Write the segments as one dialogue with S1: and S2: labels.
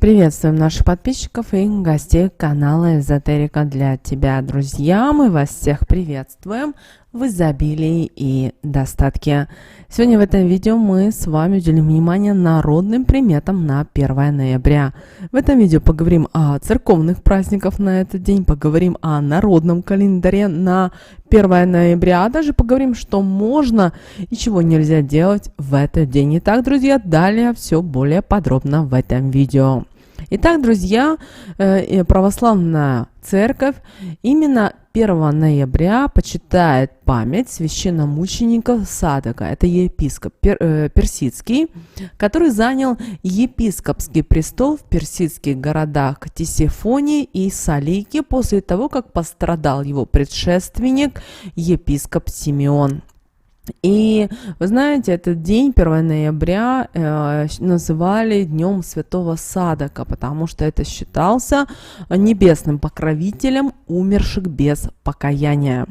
S1: Приветствуем наших подписчиков и гостей канала Эзотерика для тебя, друзья. Мы вас всех приветствуем в изобилии и достатке. Сегодня в этом видео мы с вами уделим внимание народным приметам на 1 ноября. В этом видео поговорим о церковных праздниках на этот день, поговорим о народном календаре на 1 ноября, а также поговорим, что можно и чего нельзя делать в этот день. Итак, друзья, далее все более подробно в этом видео. Итак, друзья, православная церковь именно 1 ноября почитает память священномученика Садака. Это епископ персидский, который занял епископский престол в персидских городах Ктесифоне и Салике после того, как пострадал его предшественник епископ Симеон. И вы знаете, этот день, 1 ноября, называли Днем Святого Садака, потому что это считался небесным покровителем умерших без покаяния.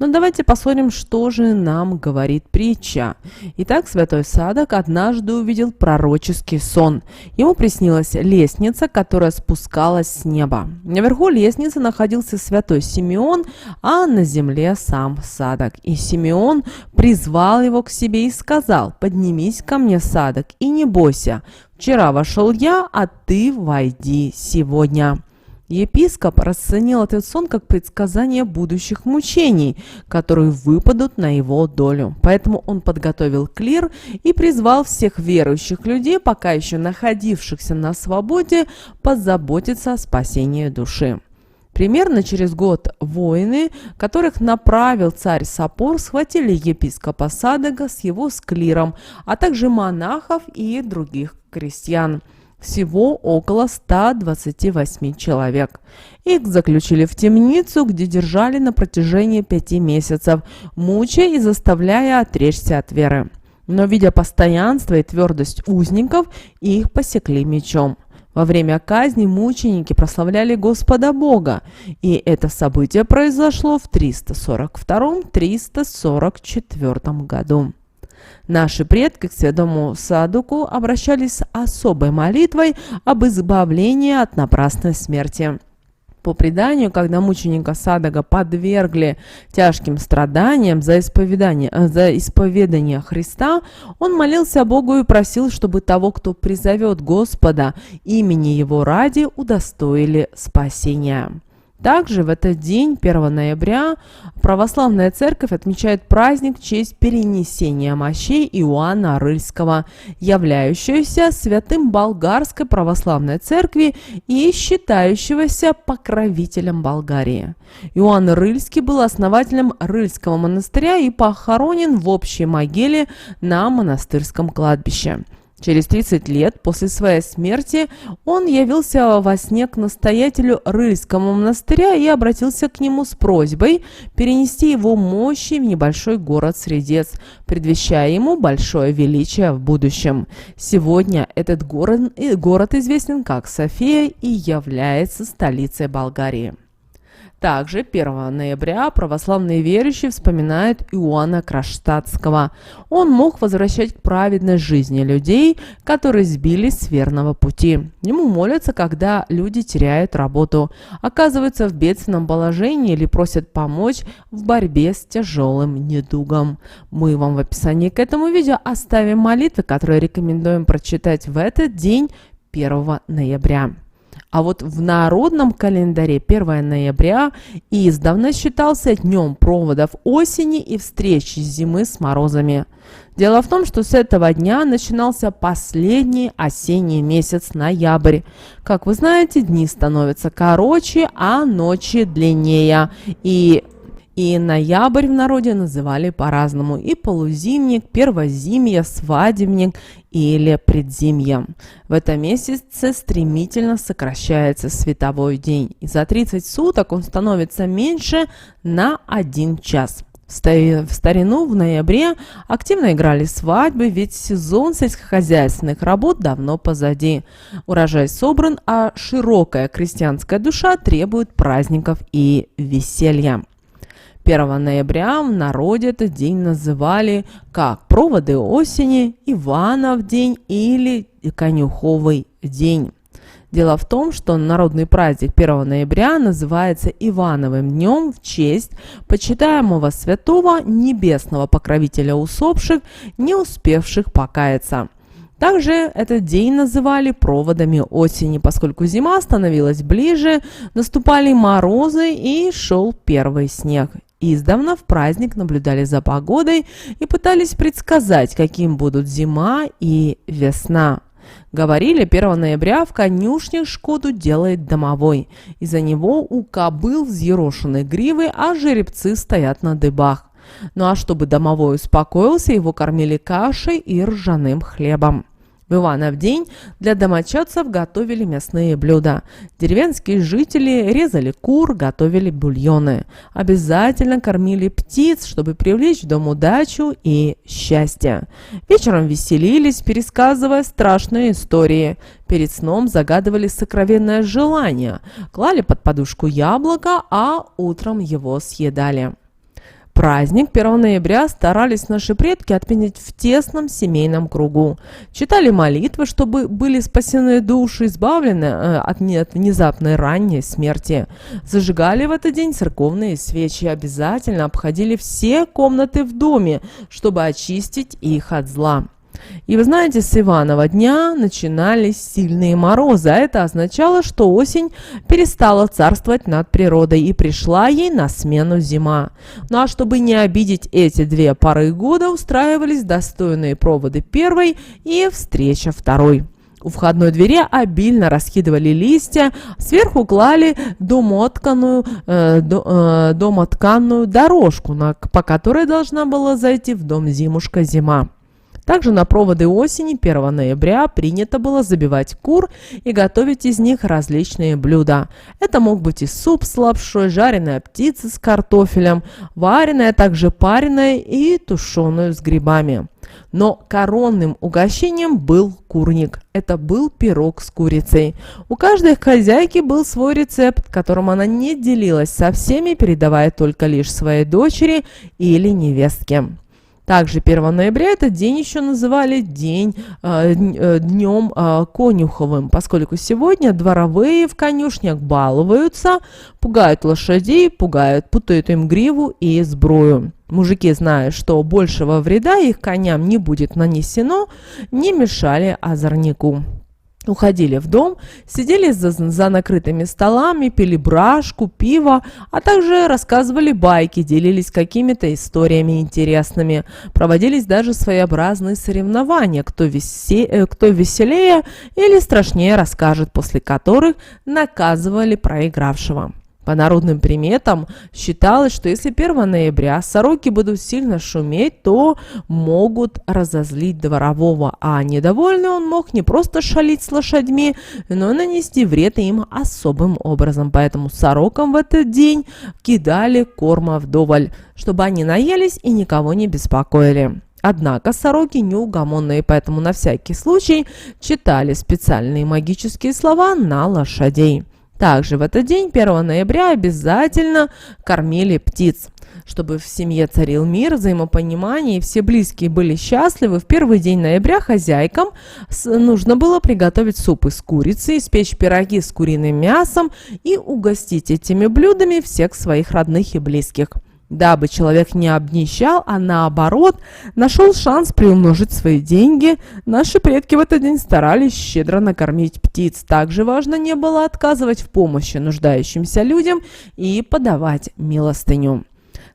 S1: Но давайте посмотрим, что же нам говорит притча. Итак, святой Садак однажды увидел пророческий сон. Ему приснилась лестница, которая спускалась с неба. Наверху лестницы находился святой Симеон, а на земле сам Садак. И Симеон призвал его к себе и сказал: «Поднимись ко мне, Садак, и не бойся. Вчера вошел я, а ты войди сегодня». Епископ расценил этот сон как предсказание будущих мучений, которые выпадут на его долю. Поэтому он подготовил клир и призвал всех верующих людей, пока еще находившихся на свободе, позаботиться о спасении души. Примерно через год воины, которых направил царь Сапор, схватили епископа Садака с его клиром, а также монахов и других крестьян. Всего около 128 человек. Их заключили в темницу, где держали на протяжении 5 месяцев, мучая и заставляя отречься от веры. Но, видя постоянство и твердость узников, их посекли мечом. Во время казни мученики прославляли Господа Бога, и это событие произошло в 342-344 году. Наши предки к святому Садаку обращались с особой молитвой об избавлении от напрасной смерти. По преданию, когда мученика Садака подвергли тяжким страданиям за исповедание Христа, он молился Богу и просил, чтобы того, кто призовет Господа имени Его ради, удостоили спасения. Также в этот день, 1 ноября, православная церковь отмечает праздник в честь перенесения мощей Иоанна Рыльского, являющегося святым болгарской православной церкви и считающегося покровителем Болгарии. Иоанн Рыльский был основателем Рыльского монастыря и похоронен в общей могиле на монастырском кладбище. Через 30 лет после своей смерти он явился во сне к настоятелю Рыльского монастыря и обратился к нему с просьбой перенести его мощи в небольшой город Средец, предвещая ему большое величие в будущем. Сегодня этот город известен как София и является столицей Болгарии. Также 1 ноября православные верующие вспоминают Иоанна Кронштадтского. Он мог возвращать к праведной жизни людей, которые сбились с верного пути. Ему молятся, когда люди теряют работу, оказываются в бедственном положении или просят помочь в борьбе с тяжелым недугом. Мы вам в описании к этому видео оставим молитвы, которые рекомендуем прочитать в этот день, 1 ноября. А вот в народном календаре 1 ноября издавна считался днем проводов осени и встречи зимы с морозами. Дело в том, что с этого дня начинался последний осенний месяц, ноябрь. Как вы знаете, дни становятся короче, а ночи длиннее. И ноябрь в народе называли по-разному: и полузимник, первозимье, свадебник или предзимье. В этом месяце стремительно сокращается световой день, и за 30 суток он становится меньше на 1 час. В старину в ноябре активно играли свадьбы, ведь сезон сельскохозяйственных работ давно позади. Урожай собран, а широкая крестьянская душа требует праздников и веселья. 1 ноября в народе этот день называли как проводы осени, Иванов день или конюховый день. Дело в том, что народный праздник 1 ноября называется Ивановым днем в честь почитаемого святого небесного покровителя усопших, не успевших покаяться. Также этот день называли проводами осени, поскольку зима становилась ближе, наступали морозы и шел первый снег. Издавна в праздник наблюдали за погодой и пытались предсказать, каким будут зима и весна. Говорили, 1 ноября в конюшнях шкоду делает домовой. Из-за него у кобыл взъерошены гривы, а жеребцы стоят на дыбах. Ну а чтобы домовой успокоился, его кормили кашей и ржаным хлебом. В Иванов день для домочадцев готовили мясные блюда. Деревенские жители резали кур, готовили бульоны. Обязательно кормили птиц, чтобы привлечь в дом удачу и счастье. Вечером веселились, пересказывая страшные истории. Перед сном загадывали сокровенное желание, клали под подушку яблоко, а утром его съедали. Праздник 1 ноября старались наши предки отметить в тесном семейном кругу. Читали молитвы, чтобы были спасены души, избавлены от внезапной ранней смерти. Зажигали в этот день церковные свечи, обязательно обходили все комнаты в доме, чтобы очистить их от зла. И вы знаете, с Иванова дня начинались сильные морозы, а это означало, что осень перестала царствовать над природой и пришла ей на смену зима. Ну а чтобы не обидеть эти две поры года, устраивались достойные проводы первой и встреча второй. У входной двери обильно раскидывали листья, сверху клали домотканную дорожку, по которой должна была зайти в дом зимушка-зима. Также на проводы осени 1 ноября принято было забивать кур и готовить из них различные блюда. Это мог быть и суп с лапшой, жареная птица с картофелем, вареная, также пареная и тушеную с грибами. Но коронным угощением был курник. Это был пирог с курицей. У каждой хозяйки был свой рецепт, которым она не делилась со всеми, передавая только лишь своей дочери или невестке. Также 1 ноября этот день еще называли днем конюховым, поскольку сегодня дворовые в конюшнях балуются, пугают лошадей, путают им гриву и сбрую. Мужики, зная, что большего вреда их коням не будет нанесено, не мешали озорнику. Уходили в дом, сидели за накрытыми столами, пили брашку, пиво, а также рассказывали байки, делились какими-то историями интересными. Проводились даже своеобразные соревнования, кто веселее или страшнее расскажет, после которых наказывали проигравшего. По народным приметам считалось, что если 1 ноября сороки будут сильно шуметь, то могут разозлить дворового, а недовольный он мог не просто шалить с лошадьми, но и нанести вред им особым образом. Поэтому сорокам в этот день кидали корма вдоволь, чтобы они наелись и никого не беспокоили. Однако сороки неугомонные, поэтому на всякий случай читали специальные магические слова на лошадей. Также в этот день, 1 ноября, обязательно кормили птиц. Чтобы в семье царил мир, взаимопонимание и все близкие были счастливы, в первый день ноября хозяйкам нужно было приготовить суп из курицы, испечь пироги с куриным мясом и угостить этими блюдами всех своих родных и близких. Дабы человек не обнищал, а наоборот нашел шанс приумножить свои деньги, наши предки в этот день старались щедро накормить птиц. Также важно не было отказывать в помощи нуждающимся людям и подавать милостыню.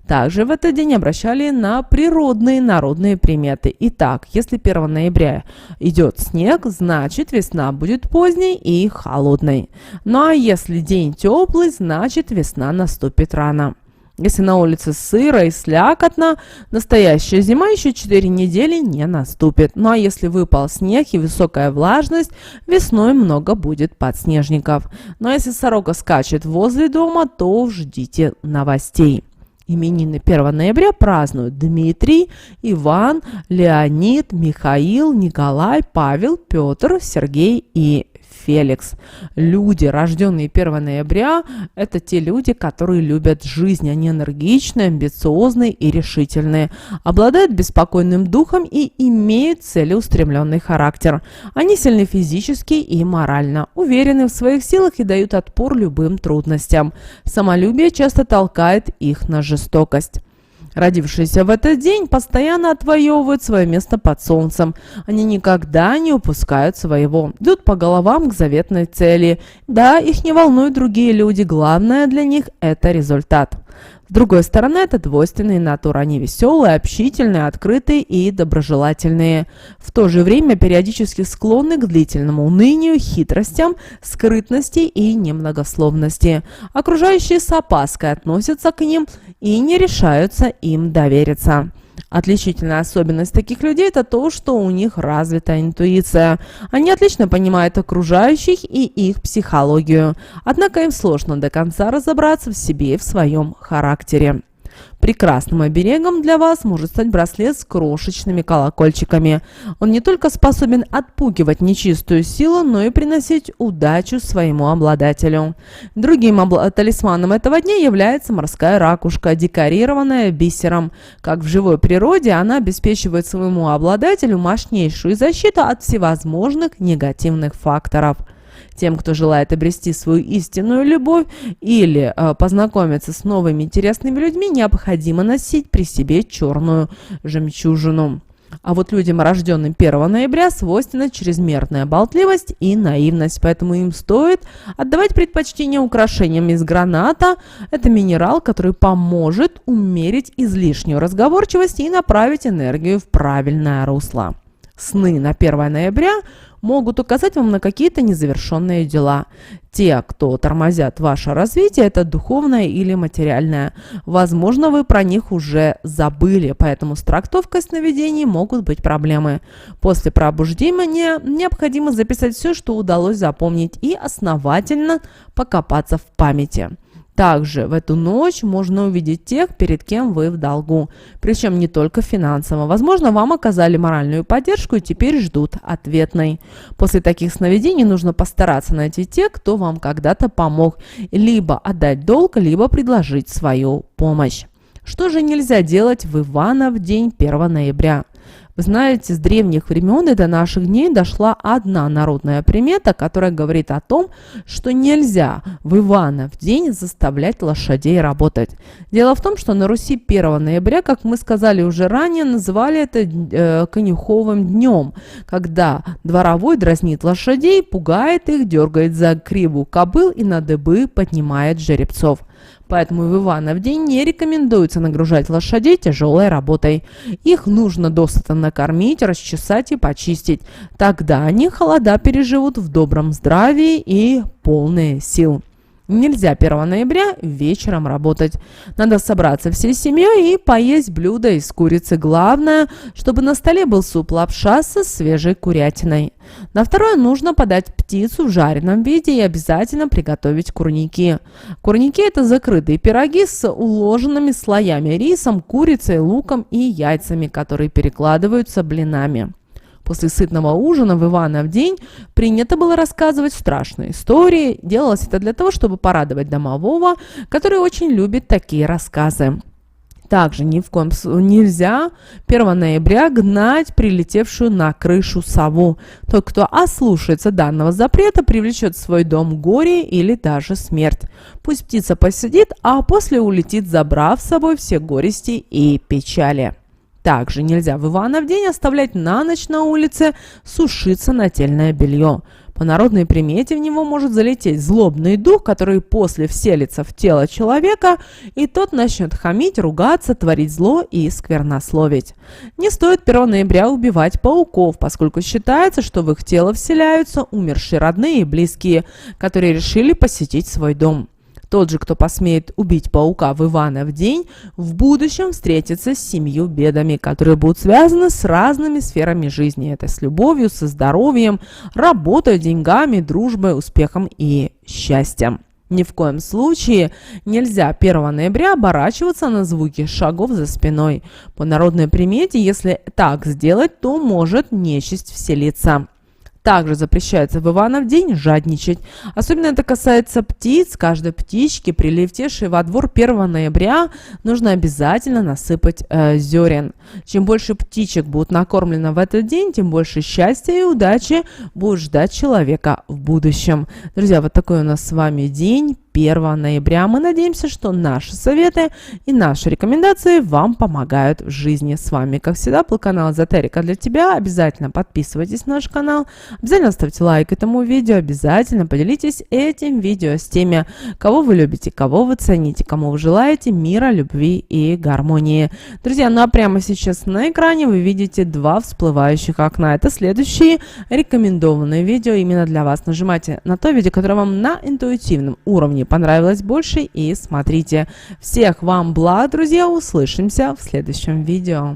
S1: Также в этот день обращали на природные народные приметы. Итак, если 1 ноября идет снег, значит весна будет поздней и холодной. Ну а если день теплый, значит весна наступит рано. Если на улице сыро и слякотно, настоящая зима еще 4 недели не наступит. Ну а если выпал снег и высокая влажность, весной много будет подснежников. Но если сорока скачет возле дома, то ждите новостей. Именины 1 ноября празднуют Дмитрий, Иван, Леонид, Михаил, Николай, Павел, Петр, Сергей и Феликс. Люди, рожденные 1 ноября, это те люди, которые любят жизнь. Они энергичные, амбициозные и решительные, обладают беспокойным духом и имеют целеустремленный характер. Они сильны физически и морально, уверены в своих силах и дают отпор любым трудностям. Самолюбие часто толкает их на жестокость. Родившиеся в этот день постоянно отвоевывают свое место под солнцем. Они никогда не упускают своего, идут по головам к заветной цели. Да, их не волнуют другие люди, главное для них – это результат. С другой стороны, это двойственные натуры. Они веселые, общительные, открытые и доброжелательные. В то же время периодически склонны к длительному унынию, хитростям, скрытности и немногословности. Окружающие с опаской относятся к ним и не решаются им довериться. Отличительная особенность таких людей – это то, что у них развита интуиция. Они отлично понимают окружающих и их психологию, однако им сложно до конца разобраться в себе и в своем характере. Прекрасным оберегом для вас может стать браслет с крошечными колокольчиками. Он не только способен отпугивать нечистую силу, но и приносить удачу своему обладателю. Другим талисманом этого дня является морская ракушка, декорированная бисером. Как в живой природе, она обеспечивает своему обладателю мощнейшую защиту от всевозможных негативных факторов. Тем, кто желает обрести свою истинную любовь или познакомиться с новыми интересными людьми, необходимо носить при себе черную жемчужину. А вот людям, рожденным 1 ноября, свойственна чрезмерная болтливость и наивность, поэтому им стоит отдавать предпочтение украшениям из граната. Это минерал, который поможет умерить излишнюю разговорчивость и направить энергию в правильное русло. Сны на 1 ноября могут указать вам на какие-то незавершенные дела. Те, кто тормозят ваше развитие, это духовное или материальное. Возможно, вы про них уже забыли, поэтому с трактовкой сновидений могут быть проблемы. После пробуждения необходимо записать все, что удалось запомнить, и основательно покопаться в памяти. Также в эту ночь можно увидеть тех, перед кем вы в долгу. Причем не только финансово. Возможно, вам оказали моральную поддержку и теперь ждут ответной. После таких сновидений нужно постараться найти тех, кто вам когда-то помог. Либо отдать долг, либо предложить свою помощь. Что же нельзя делать в Иванов день 1 ноября? Вы знаете, с древних времен и до наших дней дошла одна народная примета, которая говорит о том, что нельзя в Иванов день заставлять лошадей работать. Дело в том, что на Руси 1 ноября, как мы сказали уже ранее, называли это конюховым днем, когда дворовой дразнит лошадей, пугает их, дергает за гриву кобыл и на дыбы поднимает жеребцов. Поэтому в Иванов день не рекомендуется нагружать лошадей тяжелой работой. Их нужно досыта накормить, расчесать и почистить. Тогда они холода переживут в добром здравии и полные сил. Нельзя 1 ноября вечером работать. Надо собраться всей семьей и поесть блюдо из курицы. Главное, чтобы на столе был суп-лапша со свежей курятиной. На второе нужно подать птицу в жареном виде и обязательно приготовить курники. Курники – это закрытые пироги с уложенными слоями рисом, курицей, луком и яйцами, которые перекладываются блинами. После сытного ужина в Иванов день принято было рассказывать страшные истории. Делалось это для того, чтобы порадовать домового, который очень любит такие рассказы. Также ни в коем случае нельзя 1 ноября гнать прилетевшую на крышу сову. Тот, кто ослушается данного запрета, привлечет в свой дом горе или даже смерть. Пусть птица посидит, а после улетит, забрав с собой все горести и печали. Также нельзя в Иванов день оставлять на ночь на улице сушиться нательное белье. По народной примете в него может залететь злобный дух, который после вселится в тело человека, и тот начнет хамить, ругаться, творить зло и сквернословить. Не стоит 1 ноября убивать пауков, поскольку считается, что в их тело вселяются умершие родные и близкие, которые решили посетить свой дом. Тот же, кто посмеет убить паука в Иванов день, в будущем встретится с 7 бедами, которые будут связаны с разными сферами жизни. Это с любовью, со здоровьем, работой, деньгами, дружбой, успехом и счастьем. Ни в коем случае нельзя 1 ноября оборачиваться на звуки шагов за спиной. По народной примете, если так сделать, то может нечисть вселиться. Также запрещается в Иванов день жадничать. Особенно это касается птиц. Каждой птичке, прилетевшей во двор 1 ноября, нужно обязательно насыпать зерен. Чем больше птичек будут накормлено в этот день, тем больше счастья и удачи будет ждать человека в будущем. Друзья, вот такой у нас с вами день. 1 ноября. Мы надеемся, что наши советы и наши рекомендации вам помогают в жизни. С вами, как всегда, был канал Эзотерика для тебя. Обязательно подписывайтесь на наш канал, обязательно ставьте лайк этому видео, обязательно поделитесь этим видео с теми, кого вы любите, кого вы цените, кому вы желаете мира, любви и гармонии. Друзья, ну а прямо сейчас на экране вы видите 2 всплывающих окна. Это следующие рекомендованные видео именно для вас. Нажимайте на то видео, которое вам на интуитивном уровне понравилось больше, и смотрите. Всех вам благ, друзья, услышимся в следующем видео.